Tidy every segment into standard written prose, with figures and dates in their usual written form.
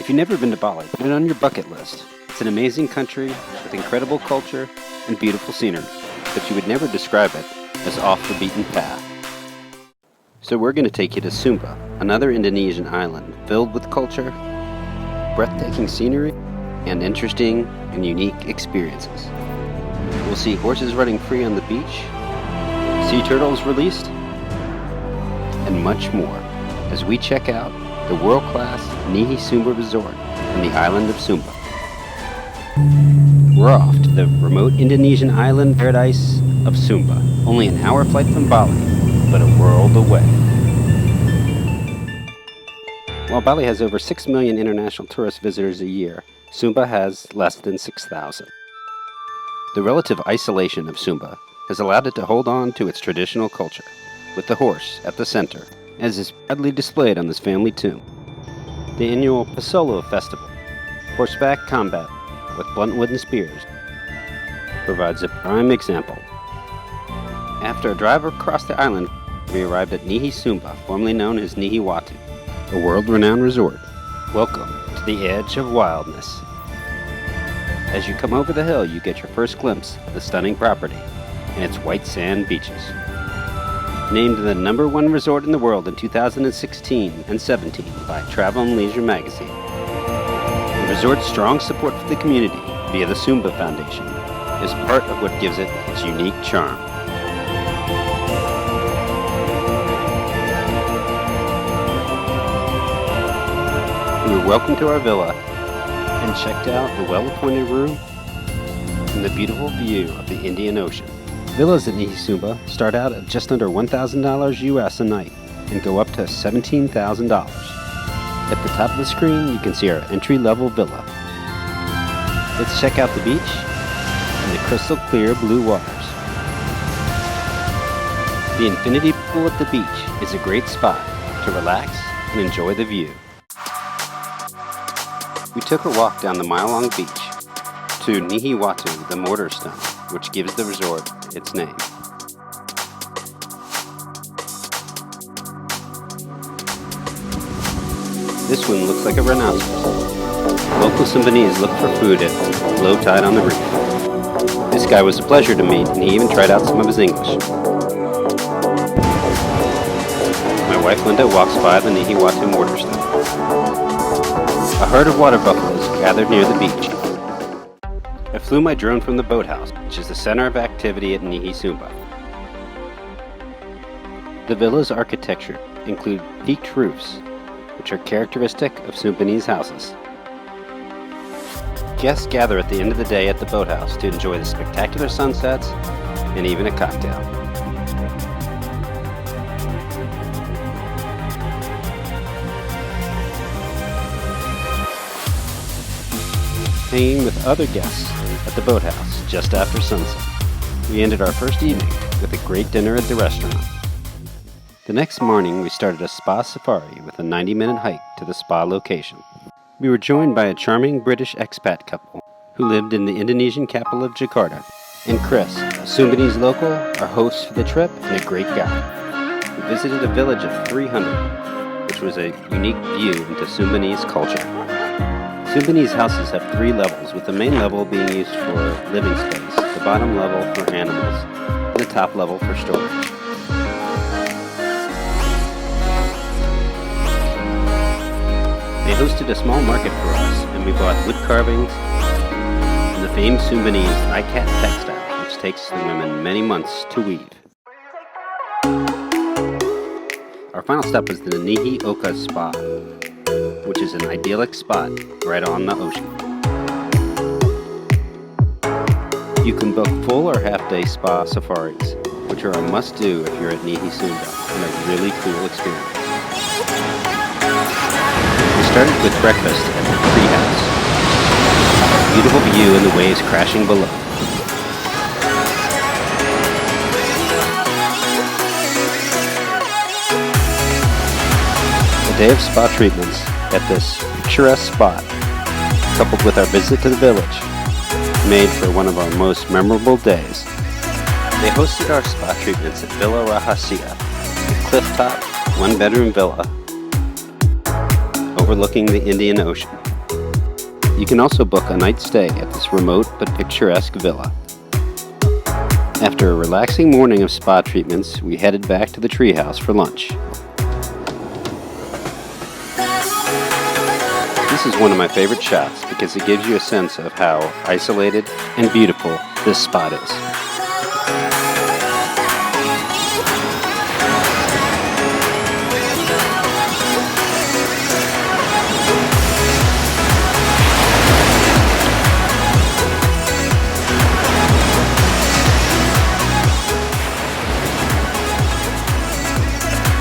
If you've never been to Bali, put it on your bucket list. It's an amazing country with incredible culture and beautiful scenery, but you would never describe it as off the beaten path. So we're going to take you to Sumba, another Indonesian island filled with culture, breathtaking scenery, and interesting and unique experiences. We'll see horses running free on the beach, sea turtles released, and much more as we check out the world-class Nihi Sumba Resort on the island of Sumba. We're off to the remote Indonesian island paradise of Sumba, only an hour flight from Bali, but a world away. While Bali has over 6 million international tourist visitors a year, Sumba has less than 6,000. The relative isolation of Sumba has allowed it to hold on to its traditional culture, with the horse at the center, as is proudly displayed on this family tomb. The annual Pasolo Festival, horseback combat with blunt wooden spears, provides a prime example. After a drive across the island, we arrived at Nihi Sumba, formerly known as Nihi Watu, a world-renowned resort. Welcome to the edge of wildness. As you come over the hill, you get your first glimpse of the stunning property and its white sand beaches. Named the #1 resort in the world in 2016 and 17 by Travel and Leisure magazine. The resort's strong support for the community via the Sumba Foundation is part of what gives it its unique charm. We were welcomed to our villa and checked out the well-appointed room and the beautiful view of the Indian Ocean. Villas at Nihi Sumba start out at just under $1,000 US a night and go up to $17,000. At the top of the screen, you can see our entry-level villa. Let's check out the beach and the crystal clear blue waters. The infinity pool at the beach is a great spot to relax and enjoy the view. We took a walk down the mile-long beach to Nihi Watu, the mortar stone, which gives the resort its name. This one looks like a rhinoceros. Local Sumbanese look for food at low tide on the reef. This guy was a pleasure to meet, and he even tried out some of his English. My wife Linda walks by the Nihi Watu mortar stone. A herd of water buffaloes gathered near the beach. I flew my drone from the boathouse, which is the center of activity at Nihi Sumba. The villa's architecture include peaked roofs, which are characteristic of Sumbanese houses. Guests gather at the end of the day at the boathouse to enjoy the spectacular sunsets and even a cocktail. Hanging with other guests at the boathouse just after sunset. We ended our first evening with a great dinner at the restaurant. The next morning, we started a spa safari with a 90-minute hike to the spa location. We were joined by a charming British expat couple who lived in the Indonesian capital of Jakarta, and Chris, a Sumbanese local, our host for the trip and a great guy. We visited a village of 300, which was a unique view into Sumbanese culture. Sumbanese houses have 3 levels, with the main level being used for living space, the bottom level for animals, and the top level for storage. They hosted a small market for us, and we bought wood carvings and the famed Sumbanese ikat textile, which takes the women many months to weave. Our final stop was the Nihi Oaka Spa, which is an idyllic spot right on the ocean. You can book full or half-day spa safaris, which are a must-do if you're at Nihi Sumba, and a really cool experience. We started with breakfast at the tree house. A beautiful view and the waves crashing below. A day of spa treatments at this picturesque spot, coupled with our visit to the village, made for one of our most memorable days. They hosted our spa treatments at Villa Rahasia, a clifftop, 1-bedroom villa overlooking the Indian Ocean. you can also book a night stay at this remote but picturesque villa. After a relaxing morning of spa treatments, we headed back to the treehouse for lunch. This is one of my favorite shots because it gives you a sense of how isolated and beautiful this spot is.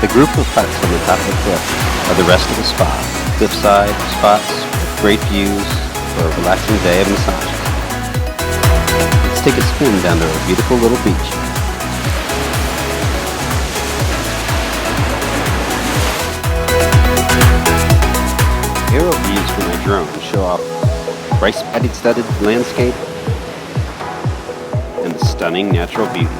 The group of huts on the top of the cliff are the rest of the spa. Cliffside spots with great views for a relaxing day of massage. Let's take a spin down to a beautiful little beach. Aerial views from my drone show off rice paddy studded landscape and the stunning natural beauty.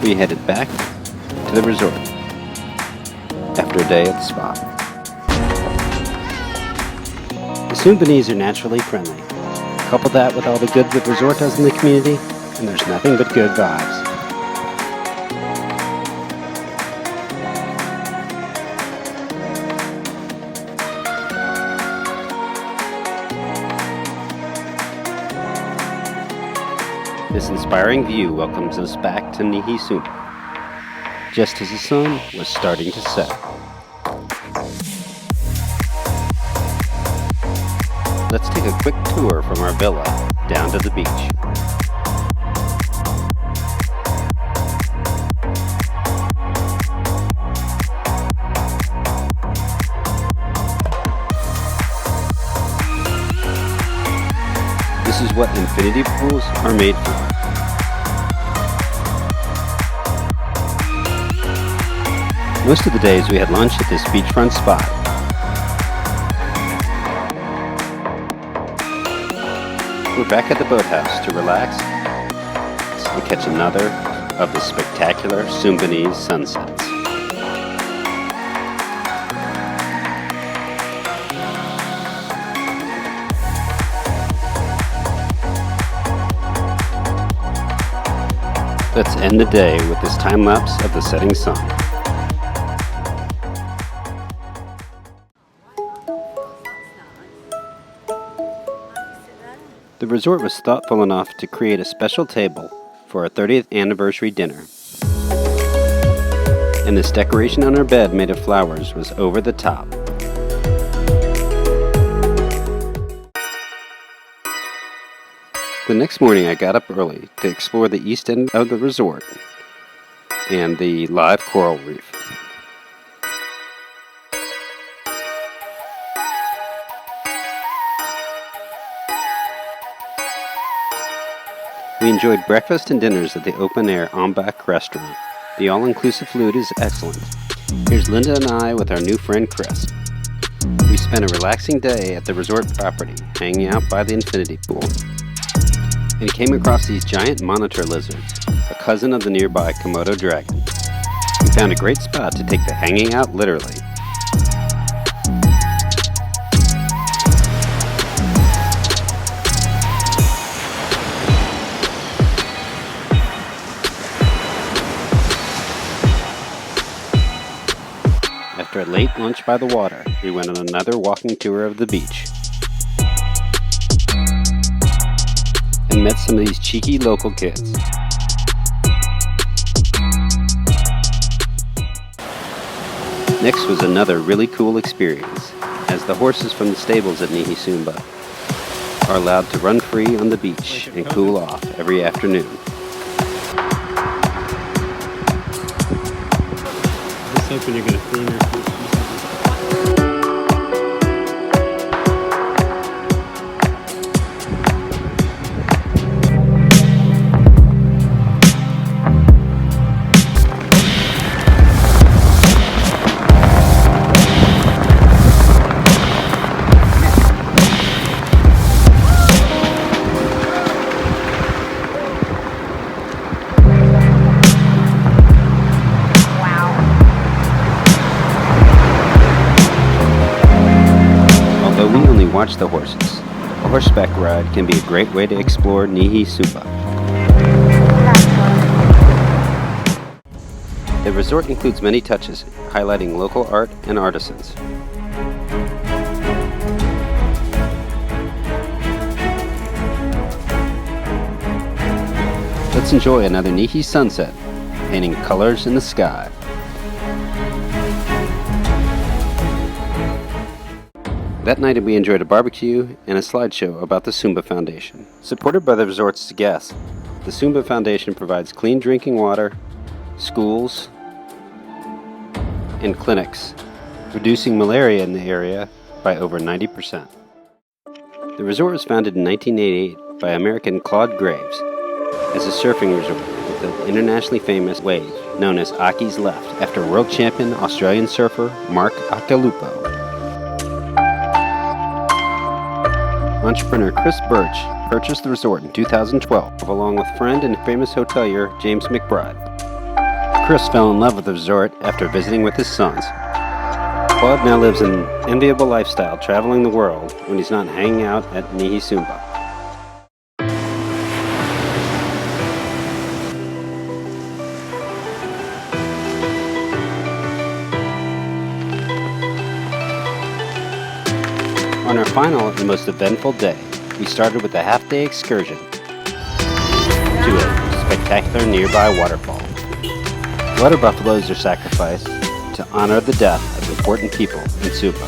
We headed back to the resort after a day at the spa. The Sumbanese are naturally friendly. Couple that with all the good the resort does in the community, and there's nothing but good vibes. This inspiring view welcomes us back to Nihi Sumba, just as the sun was starting to set. Let's take a quick tour from our villa down to the beach. This is what infinity pools are made for. Most of the days we had lunch at this beachfront spot. We're back at the boathouse to relax and catch another of the spectacular Sumbanese sunsets. Let's end the day with this time lapse of the setting sun. The resort was thoughtful enough to create a special table for our 30th anniversary dinner. And this decoration on our bed made of flowers was over the top. The next morning I got up early to explore the east end of the resort and the live coral reef. We enjoyed breakfast and dinners at the open-air Ombak restaurant. The all-inclusive food is excellent. Here's Linda and I with our new friend Chris. We spent a relaxing day at the resort property, hanging out by the infinity pool, and came across these giant monitor lizards, a cousin of the nearby Komodo dragon. We found a great spot to take the hanging out literally. After a late lunch by the water, we went on another walking tour of the beach and met some of these cheeky local kids. Next was another really cool experience, as the horses from the stables at Nihi Sumba are allowed to run free on the beach and cool off every afternoon. Just hoping you're going to clean your feet. watch the horses. A horseback ride can be a great way to explore Nihi Sumba. The resort includes many touches, highlighting local art and artisans. Let's enjoy another Nihi sunset, painting colors in the sky. That night we enjoyed a barbecue and a slideshow about the Sumba Foundation. Supported by the resort's guests, the Sumba Foundation provides clean drinking water, schools, and clinics, reducing malaria in the area by over 90%. The resort was founded in 1988 by American Claude Graves as a surfing resort with an internationally famous wave known as Aki's Left, after world champion Australian surfer Mark Akalupo. Entrepreneur Chris Birch purchased the resort in 2012 along with friend and famous hotelier James McBride. Chris fell in love with the resort after visiting with his sons. Claude now lives an enviable lifestyle traveling the world when he's not hanging out at Nihi Sumba. On our final and most eventful day, we started with a half-day excursion to a spectacular nearby waterfall. Water buffaloes are sacrificed to honor the death of important people in Sumba.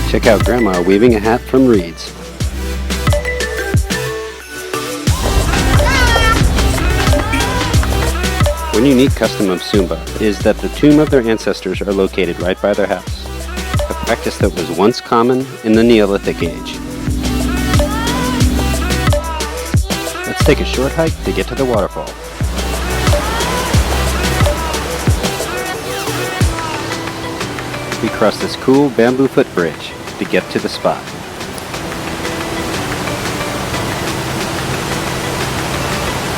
Check out Grandma weaving a hat from reeds. One unique custom of Sumba is that the tomb of their ancestors are located right by their house, a practice that was once common in the Neolithic age. Let's take a short hike to get to the waterfall. We cross this cool bamboo footbridge to get to the spot.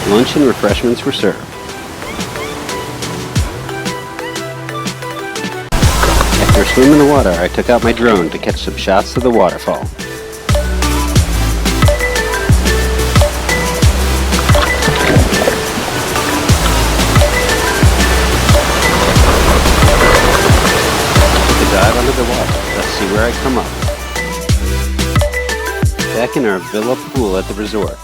Lunch and refreshments were served. After a swim in the water, I took out my drone to catch some shots of the waterfall. Took a dive under the water. Let's see where I come up. Back in our villa pool at the resort.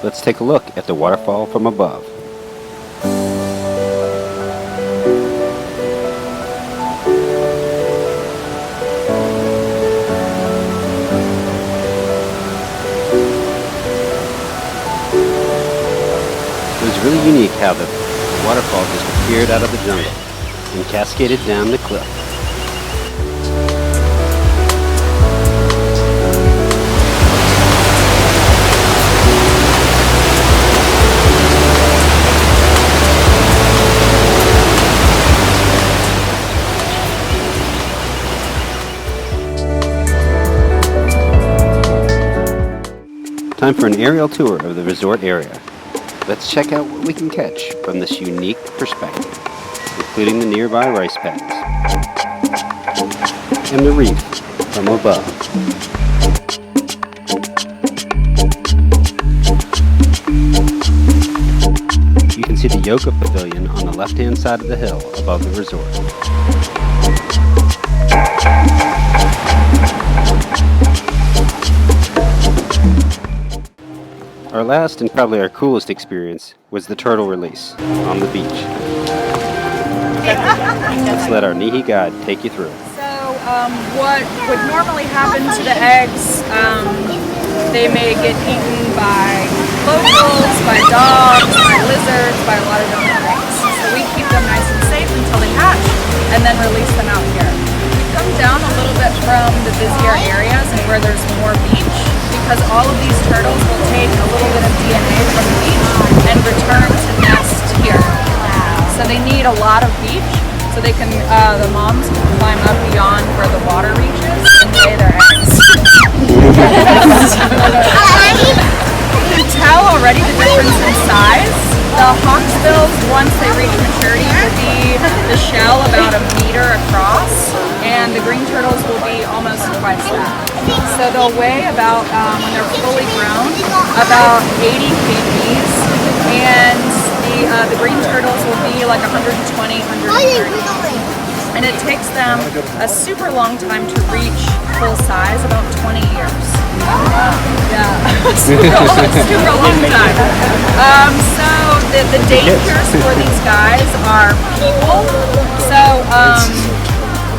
Let's take a look at the waterfall from above. It was really unique how the waterfall just appeared out of the jungle and cascaded down the cliff. Time for an aerial tour of the resort area. Let's check out what we can catch from this unique perspective, including the nearby rice paddies and the reef from above. You can see the yoga pavilion on the left-hand side of the hill above the resort. Our last and probably our coolest experience was the turtle release on the beach. Let's let our Nihi guide take you through. So what would normally happen to the eggs, they may get eaten by locals, by dogs, by lizards, by a lot of different things. So we keep them nice and safe until they hatch and then release them out here. We come down a little bit from the busier areas and where there's more beach, because all of these turtles will take a little bit of DNA from the beach and return to nest here. So they need a lot of beach. So they can, the moms can climb up beyond where the water reaches and lay their eggs. You can tell already the difference in size. The hawksbills, once they reach maturity, will be the shell about 1 meter across, and the green turtles will be almost twice that. So they'll weigh about, when they're fully grown, about 80 kgs, and the green turtles will be like 120, 130. And it takes them a super long time to reach full size, about 20 years. Yeah, super long time. So the dangers for these guys are people. So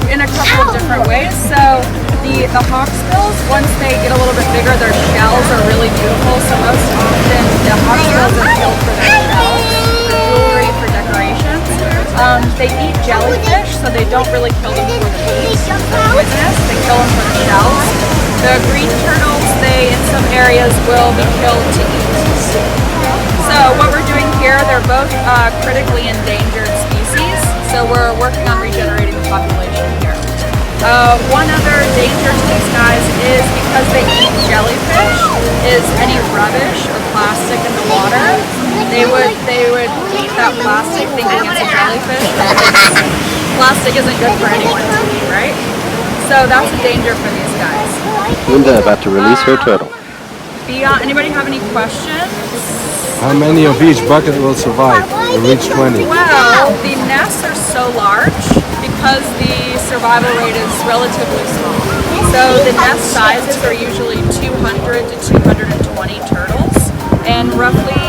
in a couple of different ways. So the hawksbills, once they get a little bit bigger, their shells are really beautiful. So most often the hawksbills are killed for their shells, for jewelry, for decorations. They eat jellyfish, so they don't really kill them for the meat or witness. They kill them for the shells. The green turtles, they in some areas will be killed to eat. So what we're doing here, they're both critically endangered species. So we're working on regenerating the population here. One other danger to these guys is because they eat jellyfish, is any rubbish or plastic in the water. They would eat that plastic thinking it's a jellyfish. Plastic isn't good for anyone to eat, right? So that's a danger for these guys. Linda about to release her turtle. Anybody have any questions? How many of each bucket will survive and reach 20? Well, the nests are so large because the survival rate is relatively small. So the nest sizes are usually 200 to 220 turtles, and roughly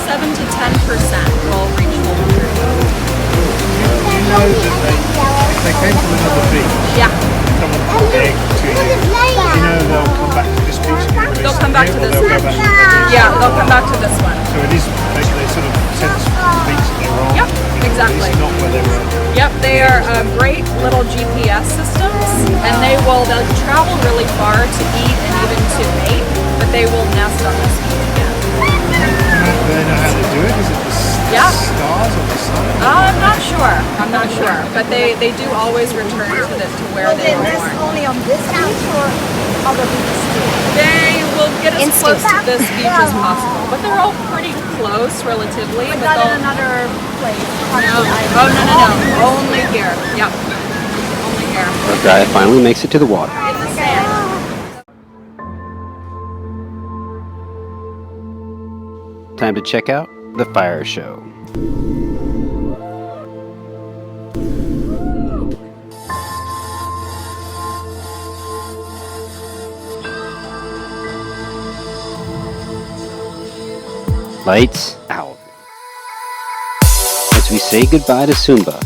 7 to 10% will reach full maturity. You know that if they came from another beach, Yeah, someone put an egg to you, you know they'll come back to this beach again? they'll come back to this They'll go one. back to the beach. Yeah, they'll come back to this one. So it is basically sort of sense from the beach that they're on. Yep, exactly. It's not where they were. Yep, they are great little GPS systems, and they'll travel really far to eat and even to mate, but they will nest on this beach again. Do they know how to do it? Is it the stars or the sun? I'm not sure, but they do always return to where they were born. Only on this beach or other beaches too? They will get as close to this beach as possible, but they're all pretty close relatively. But But not in they'll, another place. no, only here. Yep, only here. Our guy finally makes it to the water. In the sand. Time to check out the fire show. Lights out. As we say goodbye to Sumba,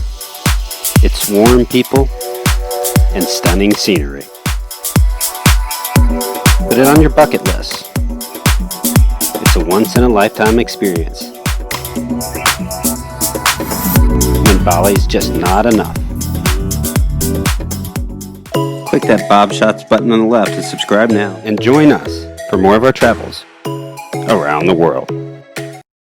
its warm people and stunning scenery. Put it on your bucket list. It's a once-in-a-lifetime experience. When Bali's just not enough. Click that Bob Shots button on the left to subscribe now and join us for more of our travels around the world.